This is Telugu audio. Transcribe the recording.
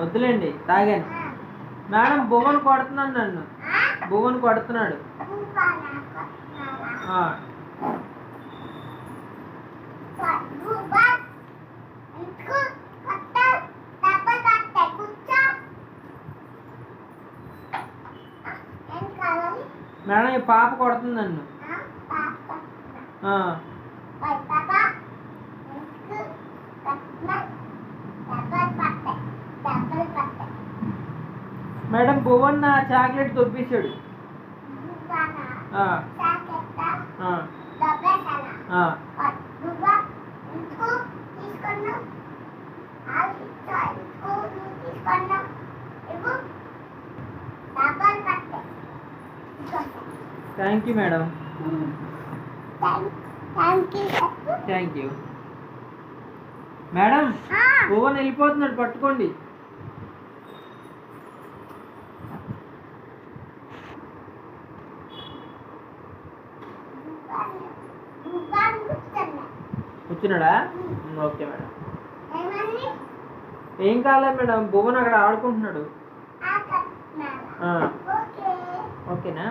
వద్దులేండి తాగాను. మేడం భువన్ కొడుతున్నాను, నన్ను భువన్ కొడుతున్నాడు. మేడం ఈ పాప కొడుతుంది నన్ను. మేడం భువన్ నా చాక్లెట్ తొప్పించాడు. Thank you madam. Thank you madam. Bhuvan వెళ్ళిపోతున్నాడు, పట్టుకోండి. కూర్చున్నాడా? Okay madam. ఏం కాలేదు మేడం, భువన్ అక్కడ ఆడుకుంటున్నాడు. ఓకేనా?